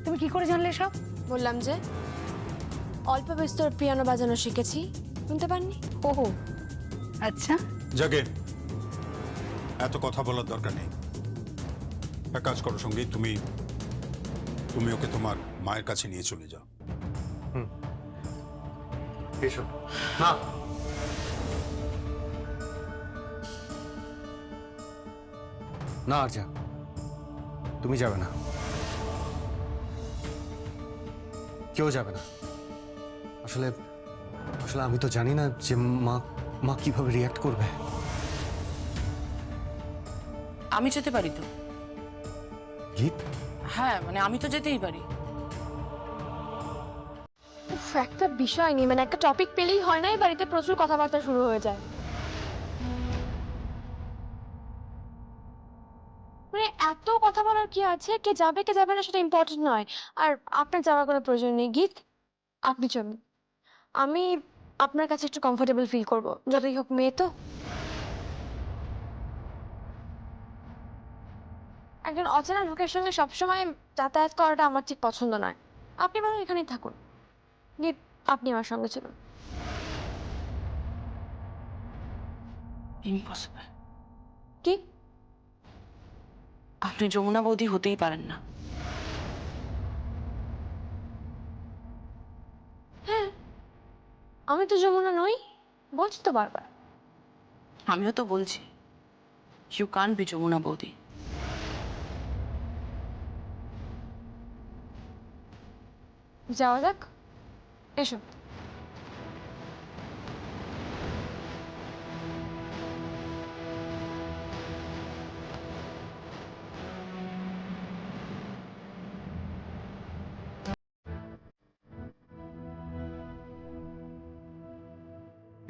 তুমি কি করে জানলে সব? বললাম যে অল্প বিস্তর পিয়ানো বাজানো শিখেছি, শুনতে পাননি? ওহো, আচ্ছা। জাগে, এত কথা বলার দরকার নেই। এক কাজ করো সঙ্গীত, তুমি ওকে তোমার মায়ের কাছে নিয়ে চলে যাও। এসো। না, না আরজা, তুমি যাবে না, কেউ যাবে না। আসলে আসলে আমি তো জানি না যে মা কিভাবে রিয়াক্ট করবে। আমি যেতে পারি তো। গীত, হ্যাঁ মানে আমি তো যেতেই পারি। উফ, একটা বিষয় নেই, মানে একটা টপিক পেলেই হয় না, বাড়িতে প্রচুর কথাবার্তা শুরু হয়ে যায়। মানে এত কথা বলার কি আছে? কে যাবে না সেটা ইম্পর্টেন্ট নয়। আর আপনার যাওয়ার কোনো প্রয়োজন নেই গীত, আপনি চলুন। আমি আপনার কাছে একটু কমফোর্টেবল ফিল করবো, যতই হোক মেয়ে তো। একজন অচেনা লোকের সঙ্গে সবসময় যাতায়াত করাটা আমার ঠিক পছন্দ নয়। আপনি বরং এখানেই থাকুন। গীত, আপনি আমার সঙ্গে চলুন। ইম্পসিবল। কি? আপনি যমুনা বৌদি হতেই পারেন না। হ্যাঁ, আমি তো যমুনা নই, বলছি তো বারবার। আমিও তো বলছি ইউ কান্ট বি যমুনা বৌদি। যাওয়া যাক, এসো।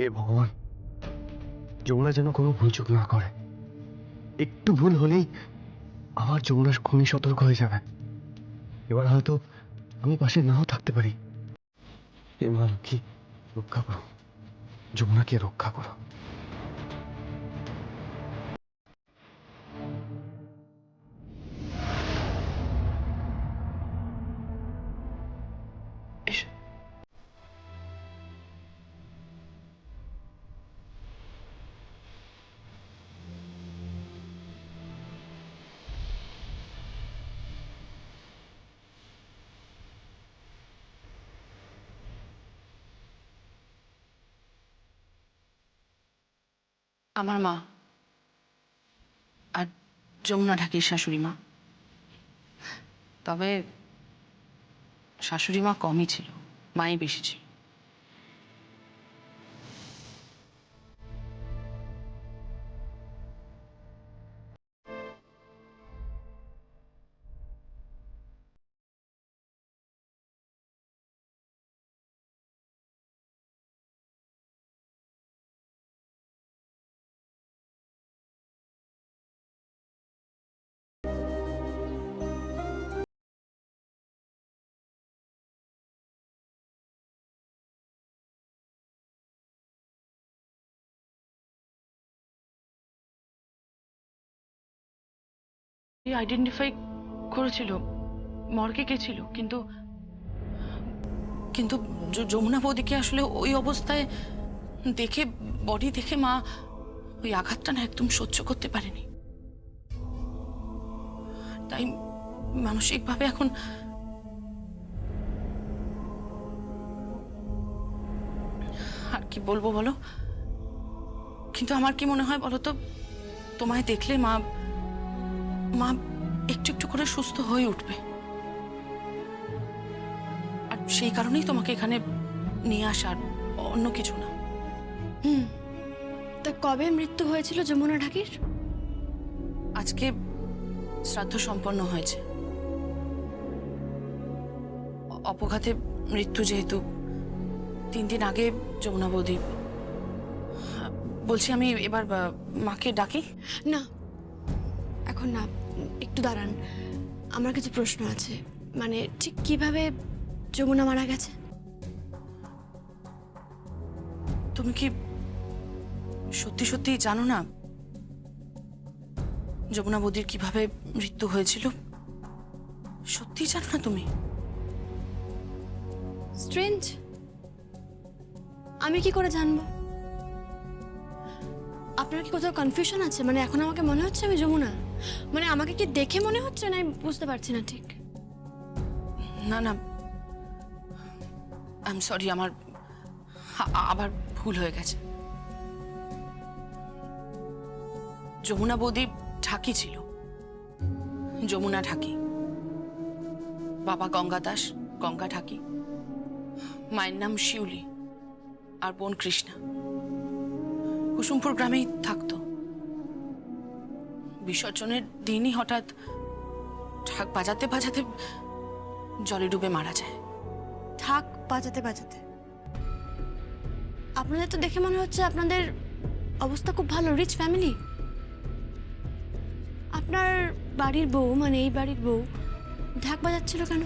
এ ভগবান, যমুনা যেন কোনো ভুল চোখ না করে। একটু ভুল হলেই আবার যমুনার খুনি সতর্ক হয়ে যাবে। এবার হয়তো আমি পাশে নাও থাকতে পারি। এ মা লক্ষ্মী, রক্ষা করো, যমুনাকে রক্ষা করো। এসো। আমার মা আর যমুনা ঢাকির শাশুড়ি মা। তবে শাশুড়ি মা কমই ছিল, মাই বেশি ছিল। আইডেন্টিফাই করেছিল, মর্গে গেছিল, কিন্তু কিন্তু যমুনা বৌদিকে আসলে ওই অবস্থায় দেখে, বডি দেখে মা ওই আঘাতটা না একদম সহ্য করতে পারেনি। তাই মানসিকভাবে এখন আর কি বলবো বলো। কিন্তু আমার কি মনে হয় বলো তো, তোমায় দেখলে মা মা একটু একটু করে সুস্থ হয়ে উঠবে। আর সেই কারণেই তোমাকে এখানে নিয়ে আসার, অন্য কিছু না। তা কবে মৃত্যু হয়েছিল যমুনা ঢাকির? আজকে শ্রাদ্ধ সম্পন্ন হয়েছে। অপঘাতে মৃত্যু যেহেতু, 3 দিন আগে যমুনা বৌদি। বলছি আমি এবার মাকে ডাকি। না, এখন না, একটু দাঁড়ান, আমার কিছু প্রশ্ন আছে। মানে ঠিক কিভাবে যমুনা মারা গেছে? তুমি কি সত্যি সত্যি জানো না যমুনা বৌদির কিভাবে মৃত্যু হয়েছিল? সত্যি জানো না তুমি? স্ট্রেঞ্জ, আমি কি করে জানবো? আপনার কি কোথাও কনফিউশন আছে? মানে এখন আমাকে মনে হচ্ছে আমি যমুনা, মানে আমাকে কি দেখে মনে হচ্ছে না? আমি বুঝতে পারছি না ঠিক। না না, আই এম সরি, আমার আবার ভুল হয়ে গেছে। যমুনা বৌদি ঢাকি ছিল, যমুনা ঢাকি। বাবা গঙ্গা দাস, গঙ্গা ঢাকি। মায়ের নাম শিউলি, আর বোন কৃষ্ণা। কুসুমপুর গ্রামেই থাকতো। বিসর্জনের দিনই হঠাৎ ঢাক বাজাতে বাজাতে জলে ডুবে মারা যায়। ঢাক বাজাতে বাজাতে? আপনাদের তো দেখে মনে হচ্ছে আপনাদের অবস্থা খুব ভালো, রিচ ফ্যামিলি। আপনার বাড়ির বউ, মানে এই বাড়ির বউ, ঢাক বাজাচ্ছিল কেন?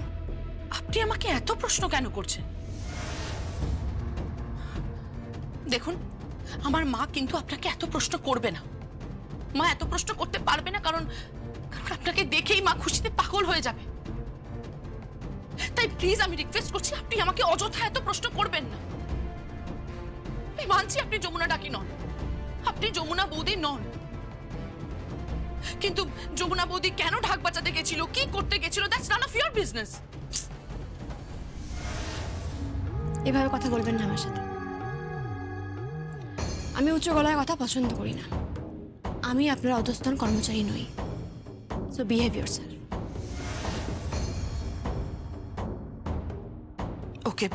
আপনি আমাকে এত প্রশ্ন কেন করছেন? দেখুন, আমার মা কিন্তু আপনাকে এত প্রশ্ন করবে না। মা এত প্রশ্ন করতে পারবে না, কারণ আপনাকে দেখেই মা খুশিতে পাগল হয়ে যাবে। তাই প্লিজ আমি রিকোয়েস্ট করছি, আপনি আমাকে অযথা এত প্রশ্ন করবেন না। আমি মানছি আপনি যমুনা ডাকি নন, আপনি যমুনা বৌদি নন, কিন্তু যমুনা বৌদি কেন ঢাক বাজাতে গেছিল, কি করতে গেছিল, that's none of your business. এভাবে কথা বলবেন না আমার সাথে। আমি উচ্চ গলায় কথা পছন্দ করি না। আমি আপনার অধস্তন কর্মচারী নই। So behave yourself. Okay,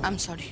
I am sorry.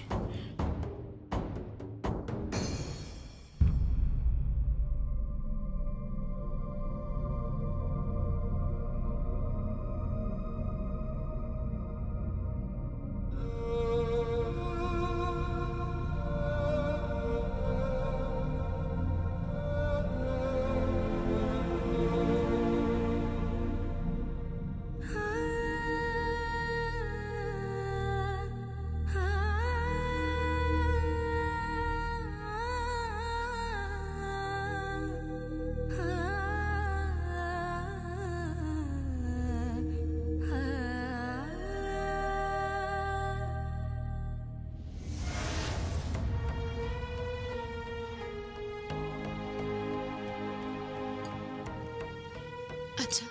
আচ্ছা,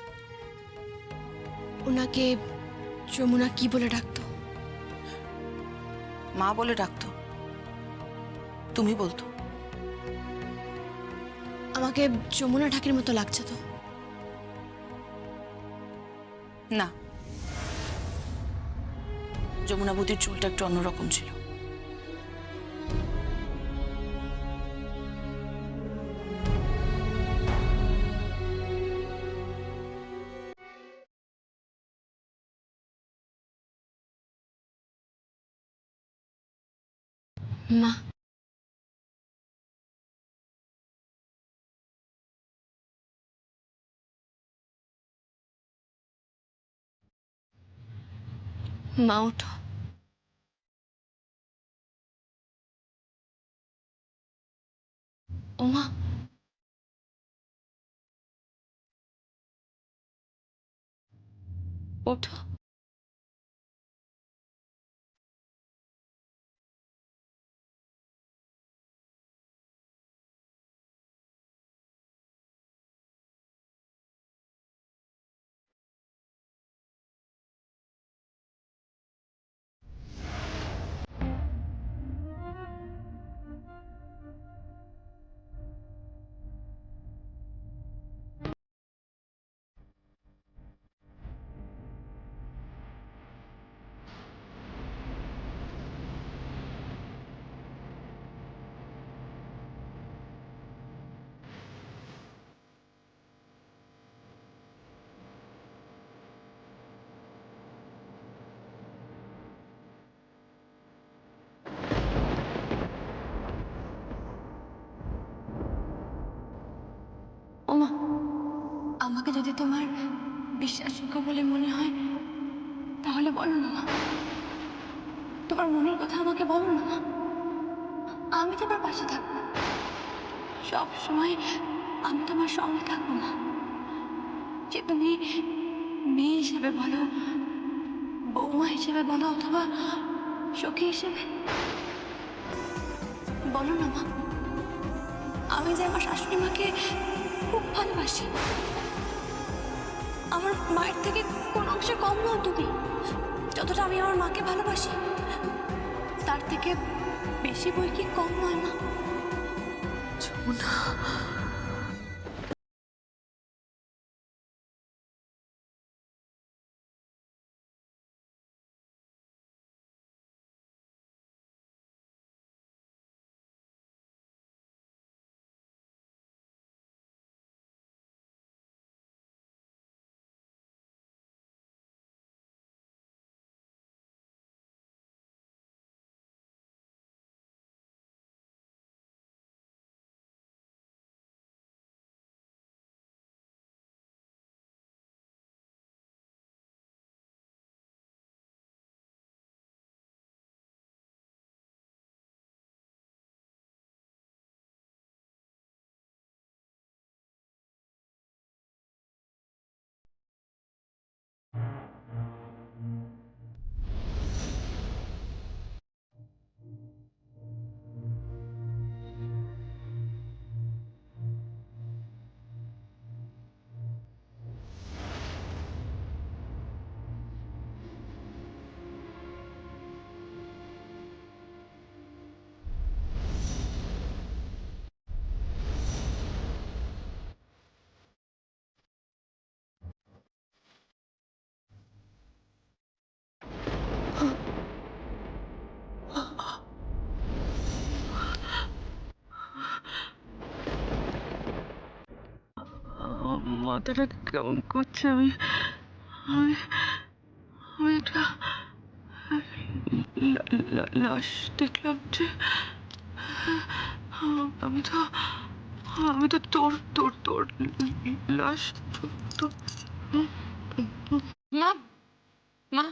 ওনাকে যমুনা কি বলে ডাকতো? মা বলে ডাকতো, তুমি বলতো। আমাকে যমুনা ঢাকির মতো লাগছে তো? না, যমুনা বৌদির চুলটা একটু অন্যরকম ছিল। মা, মা ওঠো। ও মা, ওঠো। ওমা, আমাকে যদি তোমার বিশ্বাসযোগ্য বলে মনে হয় তাহলে বলো না মা। তোমার মনের কথা আমাকে বলো না মা। আমি তোমার পাশে থাকবো, সব সময় আমি তোমার সঙ্গে থাকবো মা। যে তুমি মেয়ে হিসেবে বলো, বৌমা হিসেবে বলো, অথবা সখী হিসেবে বলো না মা। আমি যে আমার শাশুড়ি মাকে খুব ভালোবাসি। আমার মায়ের থেকে কোনো অংশে কম নও তুমি। যতটা আমি আমার মাকে ভালোবাসি তার থেকে বেশি বই কি কম নয় মা? যমুনা, মাথাটা কেমন করছে। আমি আমি আমি একটা লাশ দেখলাম যে আমি তো আমি তো তোর তোর তোর লাশ তো মা, মা,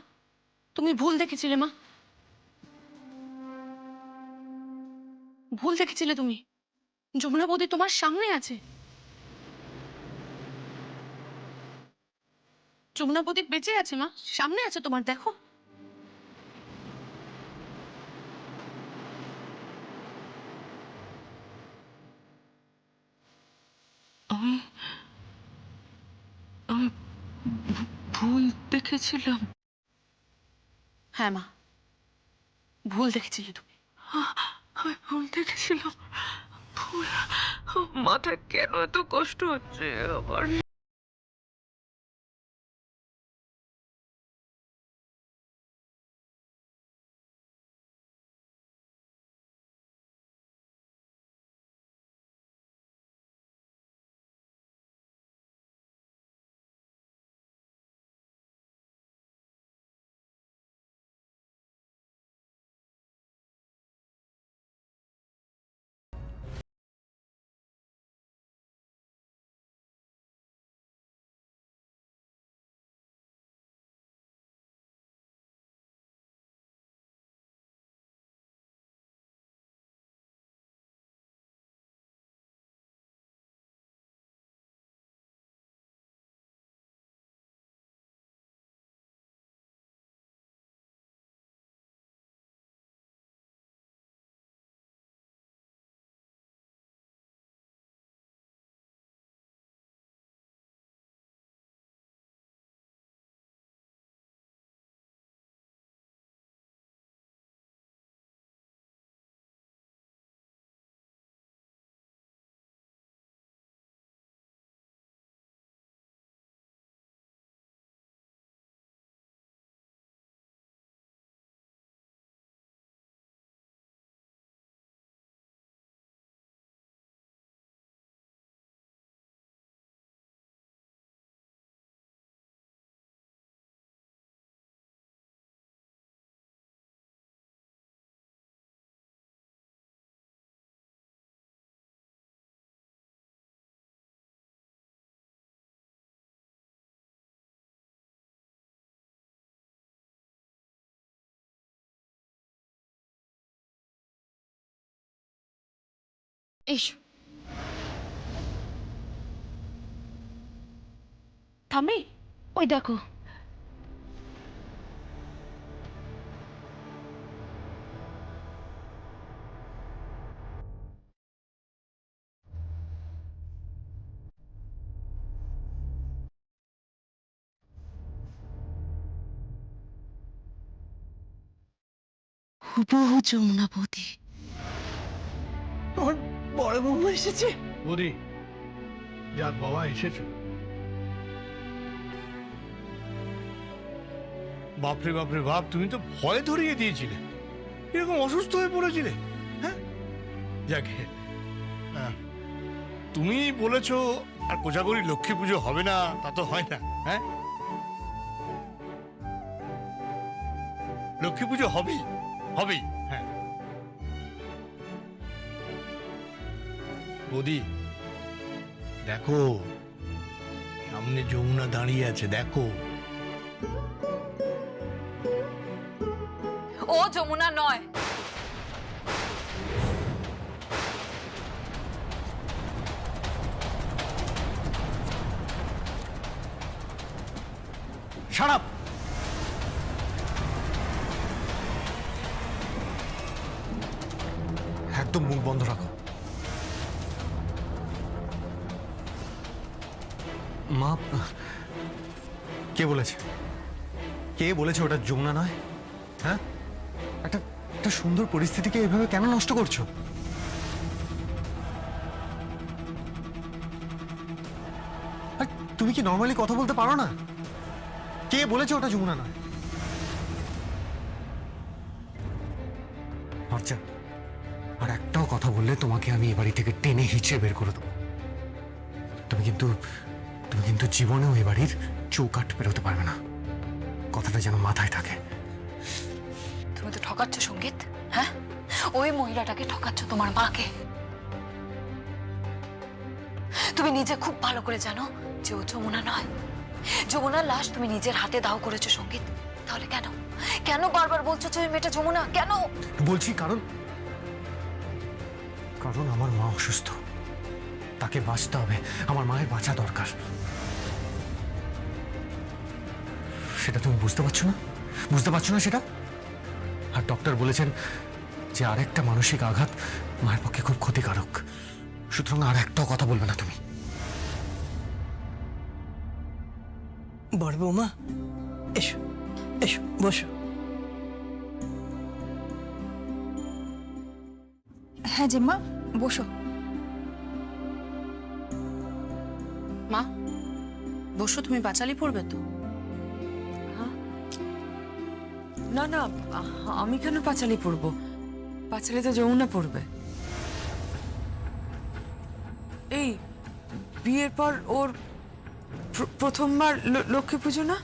তুমি ভুল দেখেছিলে মা, ভুল দেখেছিলে তুমি। যমুনা বৌদি তোমার সামনে আছে। যমুনা বৌদি বেঁচে আছে মা, সামনে আছে তোমার, দেখো। আমি আমি ভুল দেখেছিলাম। হ্যাঁ মা, ভুল দেখেছিলে তুমি। আমি ভুল দেখেছিলাম। ভুল। মাথায় কেন এত কষ্ট হচ্ছে আমার? এসো। থামে। ওই দেখো। হুবহু যমুনা বৌদি। আমার বড় বৌমা এসেছে। বৌদি, যাক বাবা এসেছো। বাপরে বাপরে বাপ, তুমি তো ভয় ধরিয়ে দিয়েছিলে, এরকম অসুস্থ হয়ে পড়েছিলে। হ্যাঁ যাক, তুমি বলেছো আর কোজাগরি লক্ষ্মী পুজো হবে না, তা তো হয় না। হ্যাঁ, লক্ষ্মী পুজো হবেই হবেই। হ্যাঁ বৌদি, দেখো সামনে যমুনা দাঁড়িয়ে আছে, দেখো। ও যমুনা নয়। Shut up! একদম মুখ বন্ধ রাখো। মা, কে বলেছে? কে বলেছে ওটা যমুনা নয়? হ্যাঁ, একটা একটা সুন্দর পরিস্থিতিকে এভাবে কেন নষ্ট করছো? আর তুমি কি নর্মালি কথা বলতে পারো না? কে বলেছে ওটা যমুনা নয়? আচ্ছা, আর একটাও কথা বললে তোমাকে আমি এ বাড়ি থেকে টেনে হিঁচড়ে বের করে দেবো। তুমি কিন্তু জীবনেও এ বাড়ির চৌকাঠ বেরোতে পারবে না। কথাটা যেন মাথায় থাকে। তুমি তো ঠকাচ্ছ সঙ্গীত। হ্যাঁ, ওই মহিলাটাকে ঠকাচ্ছ, তোমার মাকে। তুমি নিজে খুব ভালো করে জানো যে ও যমুনা নয়। যমুনার লাশ তুমি নিজের হাতে দাও করেছো সঙ্গীত। তাহলে কেন কেন বারবার বলছো যে ওই মেয়েটা যমুনা? কেন বলছি কারণ আমার মা অসুস্থ, তাকে বাঁচতে হবে। আমার মায়ের বাঁচা দরকার। সেটা তুমি বুঝতে পারছো না? বুঝতে পারছো না সেটা? আর ডক্টর বলেছেন যে আরেকটা মানসিক আঘাত মায়ের পক্ষে খুব ক্ষতিকারক। সুতরাং আর একটাও কথা বলবে না তুমি। বড় বৌমা, এসো এসো, বসো। হ্যাঁ জেম্মা, বসো। মা বসো, তুমি বাচালি পড়বে তো? না না, আমি কেন পাঁচালি পড়বো? পাঁচালি তো যমুনা পড়বে। এই বিয়ের পর ওর প্রথমবার লক্ষ্মী পুজো না?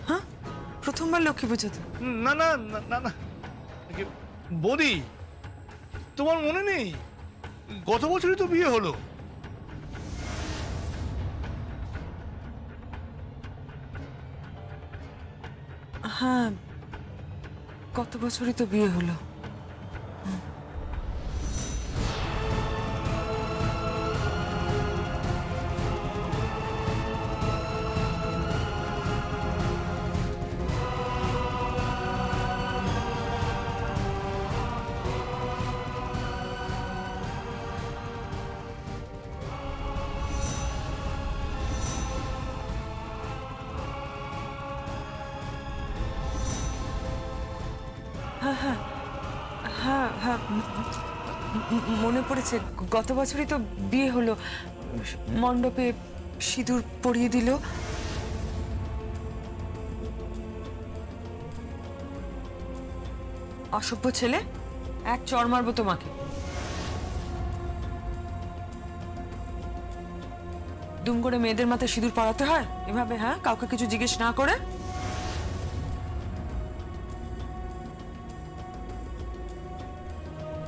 হ্যাঁ, প্রথমবার লক্ষ্মী পুজো তো। না না না না না, বৌদি তোমার মনে নেই? গত বছরই তো বিয়ে হলো। হ্যাঁ, গত বছরই তো বিয়ে হলো। হ্যাঁ হ্যাঁ, মনে পড়েছে, গত বছরই তো বিয়ে হলো। মণ্ডপে সিঁদুর পরিয়ে দিল। অসভ্য ছেলে, এক চড় মারবো তোমাকে। দুম করে মেয়েদের মাথায় সিঁদুর পরাতে হয় এভাবে? হ্যাঁ, কাউকে কিছু জিজ্ঞেস না করে।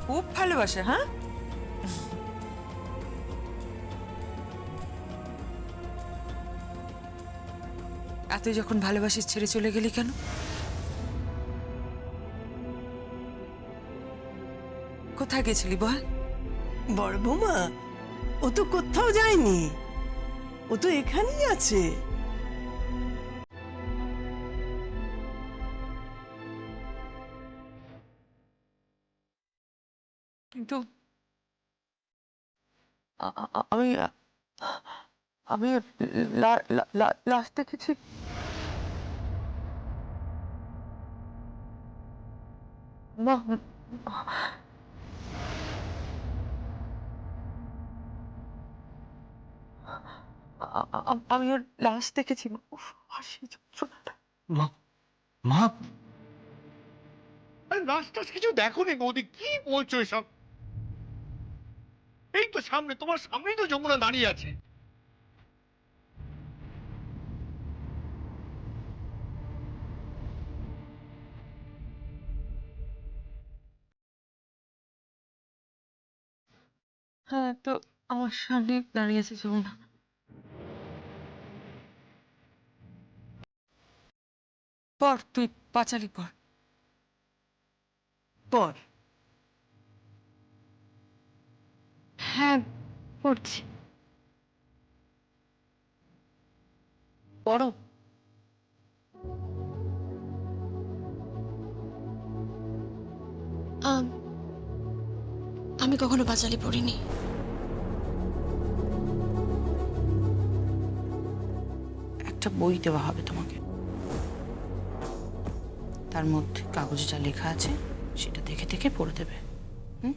খুব ভালোবাসে। হ্যাঁ, এত যখন ভালোবাসিস ছেড়ে চলে গেলি কেন? কোথায় গেছিলি বল? বড় বৌমা, ও তো কোথাও যায়নি, ও তো এখানেই আছে। কিন্তু আমি আমি লাস্ট দেখেছি মা, আমি ওর লাস্ট দেখেছি মা। উফ, আর সেই যন্ত্রণাটা। মা, মা, আরে রাস্তা কিছু দেখো নি বৌদি, কি বলছো এসব? এই তো সামনে, তোমার সামনেই তো যমুনা দাঁড়িয়ে আছে। হ্যাঁ, তো আমার সামনে দাঁড়িয়ে আছে যমুনা। পর তুই পাঁচালি পর। পর। হ্যাঁ, পড়ছি। পড়ো। আমি কখনো পাঁচালি পড়িনি। একটা বই দেওয়া হবে তোমাকে, তার মধ্যে কাগজে যা লেখা আছে সেটা দেখে দেখে পড়ে দেবে। হুম?